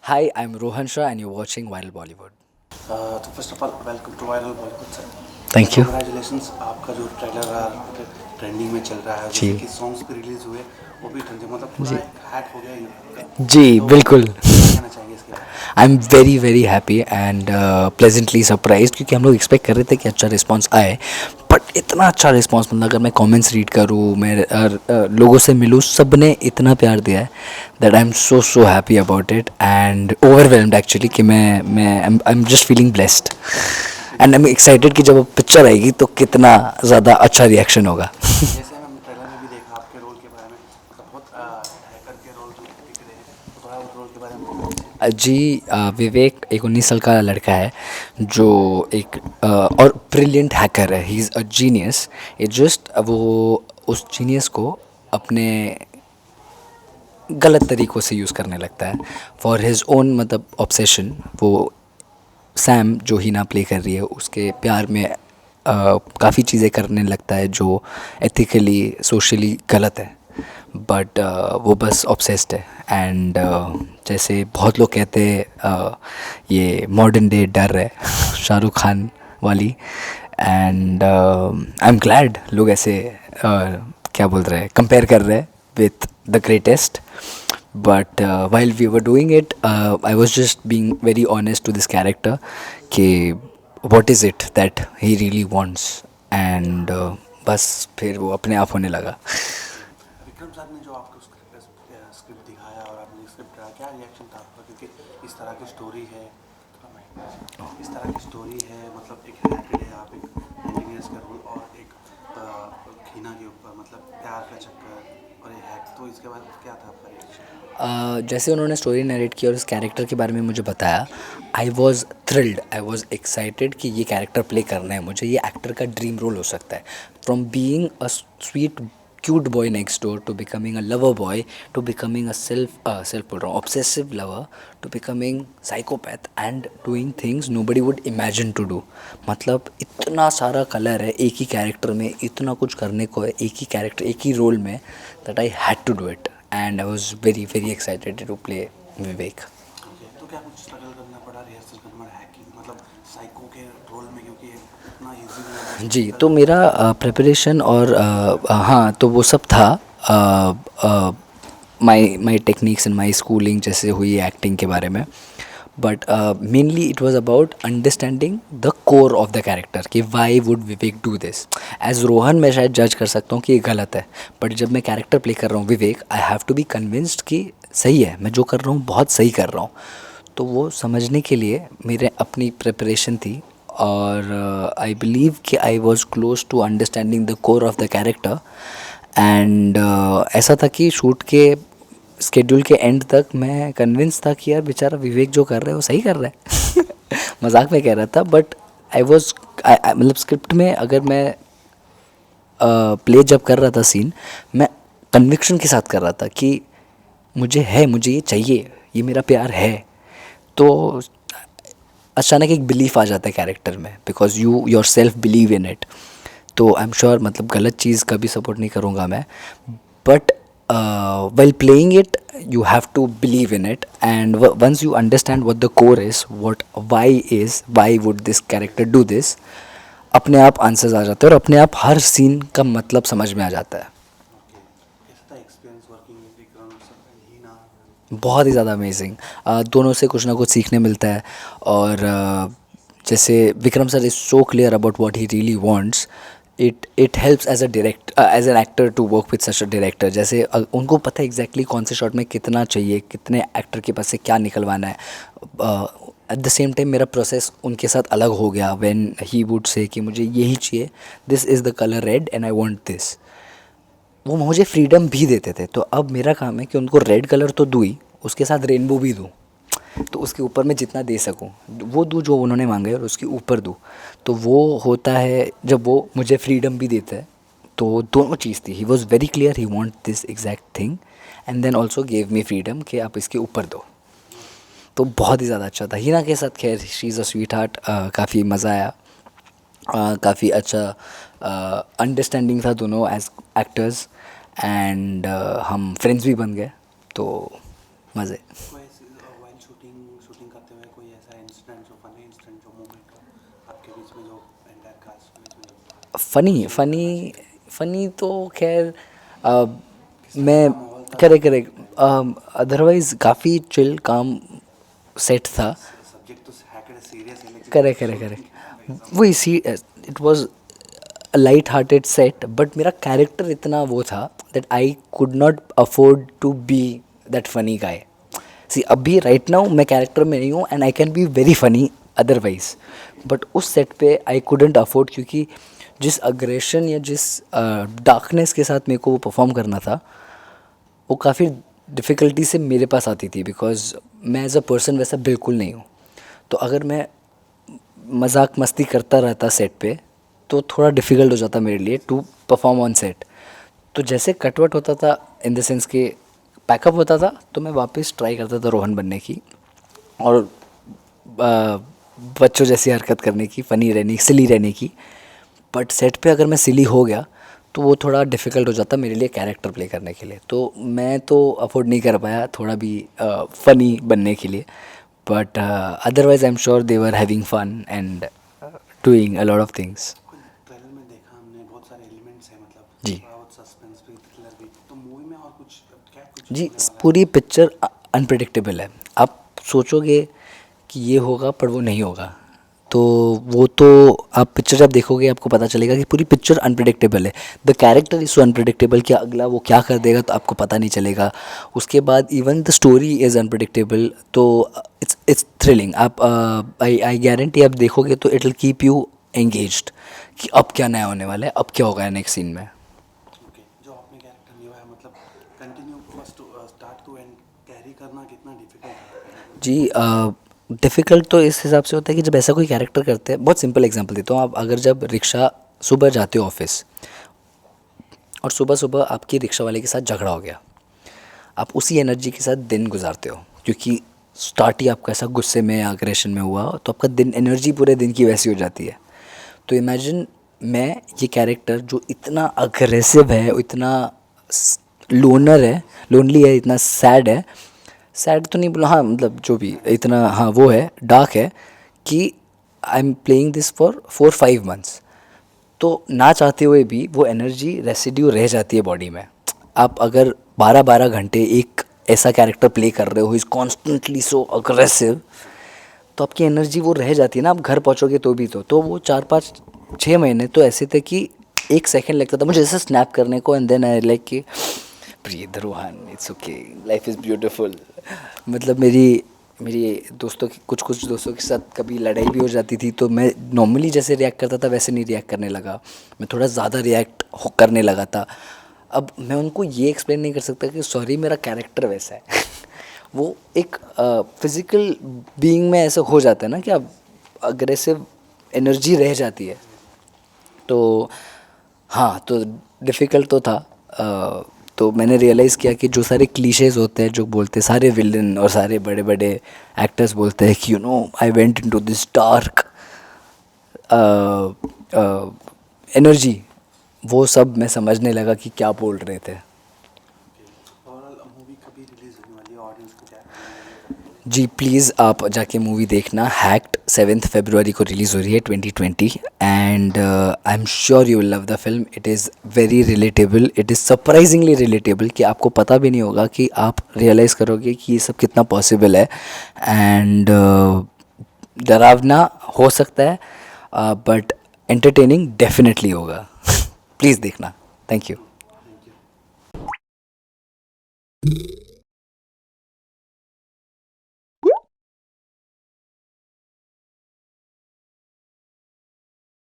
Hi, I'm Rohan Shah and you're watching Viral Bollywood. तो first of all welcome to viral Bollywood sir. Thank you. Congratulations, आपका जो trailer रहा trending में चल रहा है, जैसे जी कि सॉन्ग्स भी रिलीज हुए, वो भी ट्रेंडिंग, मतलब पूरा जी एक हैक हो गया यूट्यूब का। जी तो बिल्कुल। क्या कहना चाहेंगे इसके बारे में? I am very very happy and pleasantly surprise क्योंकि हम लोग एक्सपेक्ट कर रहे थे कि अच्छा रिस्पांस आए, बट इतना अच्छा रिस्पांस, मतलब अगर मैं कमेंट्स रीड करूँ, मैं लोगों से मिलूँ, सब ने इतना प्यार दिया है that I am so happy about it and overwhelmed actually कि मैं I am just feeling blessed okay, and I am excited कि जब पिक्चर आएगी तो कितना ज़्यादा अच्छा रिएक्शन होगा। जैसे हम ट्रेलर में भी देखा आपके रोल के बारे में, मतलब बहुत हैकर के रोल जो दिख रहे हैं, तो थोड़ा उस रोल के बारे में बताइए मुझे। जी विवेक एक 19 साल का लड़का है जो एक और ब्रिलियंट हैकर है। He is a genius. It just वो उस जीनियस को अपने गलत तरीक़ों से यूज़ करने लगता है फॉर हिज ओन, मतलब ऑब्सेशन। वो सैम जो हीना प्ले कर रही है उसके प्यार में काफ़ी चीज़ें करने लगता है जो एथिकली सोशली गलत है, बट वो बस ऑब्सेस्ड है। एंड जैसे बहुत लोग कहते हैं ये मॉडर्न डे डर है शाहरुख खान वाली। एंड आई एम ग्लैड लोग ऐसे क्या बोल रहे हैं, कंपेयर कर रहे हैं with the greatest, but while we were doing it I was just being very honest to this character कि what is it that he really wants and बस फिर वो अपने आप होने लगा। विक्रम सर ने जो आपको स्क्रिप्ट दिखाया और आपने स्क्रिप्ट पढ़ा, क्या रिएक्शन था आपका? क्योंकि इस तरह की स्टोरी है, इस तरह की स्टोरी है, मतलब एक हैकेड है, आप एक इंजीनियर्स का रोल और एक खीना के ऊपर, मतलब प्यार का चक्कर और ये हैक, तो इसके बाद क्या था आपका रिएक्शन? जैसे उन्होंने स्टोरी नरेट की और इस कैरेक्टर के बारे में मुझे बताया, I was thrilled, I was excited कि ये कैरेक्टर प्ले करना है मुझे, ये एक्टर का ड्रीम रोल हो सकता है। From being a sweet cute boy next door to becoming a lover boy to becoming a self बोल रहा हूँ obsessive lover to becoming psychopath and doing things nobody would imagine to do. मतलब इतना सारा colour है एक ही character में, इतना कुछ करने को है एक ही कैरेक्टर एक ही रोल में, that I had to do it and I was very very excited to play Vivek. Okay, तो क्या कुछ स्ट्रगल करना पड़ा, रिहर्सल करना पड़ा हैकिंग, मतलब साइको के रोल में, क्योंकि ये उतना ईजी नहीं है, बहुत जी तो डिफिकल्ट है। मेरा प्रिपरेशन और हाँ तो वो सब था। My my techniques and my schooling जैसे हुई एक्टिंग के बारे में, but mainly it was about understanding the core of the character कि why would Vivek do this. As Rohan मैं शायद जज कर सकता हूँ कि ये गलत है, बट जब मैं कैरेक्टर प्ले कर रहा हूँ Vivek, I have to be convinced कि सही है, मैं जो कर रहा हूँ बहुत सही कर रहा हूँ। तो वो समझने के लिए मेरे अपनी प्रिपरेशन थी और आई बिलीव कि I was close to understanding the core of the character. And ऐसा था कि शूट के स्केड्यूल के एंड तक मैं कन्विंस था कि यार बेचारा विवेक जो कर रहा है वो सही कर रहा है। मजाक में कह रहा था, बट आई वॉज मतलब स्क्रिप्ट में अगर मैं प्ले जब कर रहा था सीन, मैं कन्विक्शन के साथ कर रहा था कि मुझे है, मुझे ये चाहिए, ये मेरा प्यार है। तो अचानक एक बिलीफ आ जाता है कैरेक्टर में because you your self believe in it. तो आई एम श्योर, मतलब गलत चीज़ कभी सपोर्ट नहीं करूँगा मैं, but well playing it you have to believe in it and once you understand what the core is, what why is, why would this character do this, अपने आप answers आ जाते हैं और अपने आप हर सीन का मतलब समझ में आ जाता है। ओके, कैसा था experience working with Vikram sir and Heena? बहुत ही ज़्यादा अमेजिंग। दोनों से कुछ ना कुछ सीखने मिलता है और जैसे Vikram sir is so clear about what he really wants, it helps as a direct as an actor to work with such a director. जैसे उनको पता है एग्जैक्टली कौन से शॉट में कितना चाहिए, कितने एक्टर के पास से क्या निकलवाना है। एट द सेम टाइम मेरा प्रोसेस उनके साथ अलग हो गया व्हेन ही वुड से कि मुझे यही चाहिए, this is the colour red and I want this. वो मुझे फ्रीडम भी देते थे, तो अब मेरा काम है कि उनको रेड कलर तो दूँ ही, उसके साथ रेनबो भी दूँ। तो उसके ऊपर मैं जितना दे सकूँ वो दूँ जो उन्होंने मांगा है और उसके ऊपर दूँ। तो वो होता है जब वो मुझे फ्रीडम भी देता है। तो दोनों चीज़ थी, he was very clear he want this exact thing and then also gave me freedom कि आप इसके ऊपर दो। तो बहुत ही ज़्यादा अच्छा था। हीना के साथ खैर she is a sweet heart, काफ़ी मज़ा आया, काफ़ी अच्छा अंडरस्टैंडिंग था दोनों एज एक्टर्स एंड हम फ्रेंड्स भी बन गए, तो मज़े। कोई ऐसी while shooting funny funny funny तो खैर मैं करे करे अदरवाइज़ काफ़ी चिल काम सेट था. सब्जेक्ट तो हैकेड सीरियस है लेकिन करे करे करे वही see it was light hearted set, but मेरा कैरेक्टर इतना वो था that I could not afford to be that funny guy. See अभी राइट नाउ मैं कैरेक्टर में नहीं हूँ and I can be very funny otherwise, but उस सेट पे आई कुडेंट अफोर्ड, क्योंकि जिस अग्रेशन या जिस डार्कनेस के साथ मेरे को वो परफॉर्म करना था वो काफ़ी डिफ़िकल्टी से मेरे पास आती थी, बिकॉज मैं एज अ पर्सन वैसा बिल्कुल नहीं हूँ. तो अगर मैं मजाक मस्ती करता रहता सेट पे तो थोड़ा डिफ़िकल्ट हो जाता मेरे लिए टू परफॉर्म ऑन सेट. तो जैसे कटवट होता था इन द सेंस कि पैकअप होता था तो मैं वापस ट्राई करता था रोहन बनने की और बच्चों जैसी हरकत करने की, फ़नी रहने की, सिली रहने की. बट सेट पे अगर मैं सिली हो गया तो वो थोड़ा डिफ़िकल्ट हो जाता मेरे लिए कैरेक्टर प्ले करने के लिए. तो मैं तो अफोर्ड नहीं कर पाया थोड़ा भी फ़नी बनने के लिए. But otherwise I am sure they were having fun and doing a lot of things. Trailer में देखा हमने बहुत सारे एलिमेंट्स हैं, मतलब जी. थोड़ा बहुत सस्पेंस भी, थ्रिलर भी, तो मूवी में और कुछ क्या कुछ जी, होने वाला है? पूरी पिक्चर अनप्रिडिक्टेबल है. आप सोचोगे कि ये होगा पर वो नहीं होगा. तो वो तो आप पिक्चर जब देखोगे आपको पता चलेगा कि पूरी पिक्चर अनप्रिडिक्टेबल है. The character is so unpredictable कि अगला वो क्या कर देगा तो आपको पता नहीं चलेगा. उसके बाद even the story is unpredictable. तो इट्स थ्रिलिंग. आप आई गारंटी आप देखोगे तो it will keep you engaged कि अब क्या नया होने वाला है, अब क्या होगा नेक्स्ट सीन में. ओके, जो आपने कैरेक्टर निभाया मतलब continue first start to end carry करना कितना डिफिकल्ट है? जी, डिफ़िकल्ट तो इस हिसाब से होता है कि जब ऐसा कोई कैरेक्टर करते हैं. बहुत सिंपल एग्जांपल देता हूँ. आप अगर जब रिक्शा सुबह जाते हो ऑफिस और सुबह सुबह आपकी रिक्शा वाले के साथ झगड़ा हो गया, आप उसी एनर्जी के साथ दिन गुजारते हो, क्योंकि स्टार्ट ही आपका ऐसा गुस्से में या अग्रेशन में हुआ तो आपका दिन एनर्जी पूरे दिन की वैसी हो जाती है. तो इमेजिन मैं ये कैरेक्टर जो इतना अग्रेसिव है, इतना लोनर है, लोनली है, इतना सैड है. सैड तो नहीं बोला, हाँ मतलब जो भी इतना, हाँ वो है, डार्क है कि I am playing this for 4-5 months. तो ना चाहते हुए भी वो एनर्जी रेसिड्यू रह जाती है बॉडी में. आप अगर 12-12 घंटे एक ऐसा कैरेक्टर प्ले कर रहे हो इज़ कॉन्स्टेंटली सो अग्रेसिव, तो आपकी एनर्जी वो रह जाती है ना. आप घर पहुंचोगे तो भी तो वो 4-5-6 महीने तो ऐसे थे कि 1 सेकंड लगता था मुझे ऐसे स्नैप करने को, एंड देन आई लाइक कि breathe Rohan, it's okay, life is beautiful. मतलब मेरी मेरी दोस्तों की कुछ दोस्तों के साथ कभी लड़ाई भी हो जाती थी तो मैं नॉर्मली जैसे रिएक्ट करता था वैसे नहीं रिएक्ट करने लगा. मैं थोड़ा ज़्यादा रिएक्ट करने लगा था. अब मैं उनको ये एक्सप्लेन नहीं कर सकता कि सॉरी मेरा कैरेक्टर वैसा है. वो एक फिज़िकल बीइंग में ऐसा हो जाता है ना कि अब अग्रेसिव एनर्जी रह जाती है. तो हाँ, तो डिफ़िकल्ट तो था. तो मैंने रियलाइज़ किया कि जो सारे क्लीशेज़ होते हैं जो बोलते हैं सारे विलन और सारे बड़े बड़े एक्टर्स बोलते हैं कि you know I went into this dark energy, वो सब मैं समझने लगा कि क्या बोल रहे थे. ओवरऑल मूवी कभी रिलीज होने वाली है, ऑडियंस को क्या कहना है? जी प्लीज़ आप जाके मूवी देखना. हैक्ड 7 फरवरी को रिलीज़ हो रही है 2020, and I am sure you will love the film. It is very relatable, it is surprisingly relatable कि आपको पता भी नहीं होगा कि आप रियलाइज़ करोगे कि ये सब कितना पॉसिबल है. एंड डरावना हो सकता है बट एंटरटेनिंग डेफिनेटली होगा. प्लीज़ देखना. Thank you. Thank you.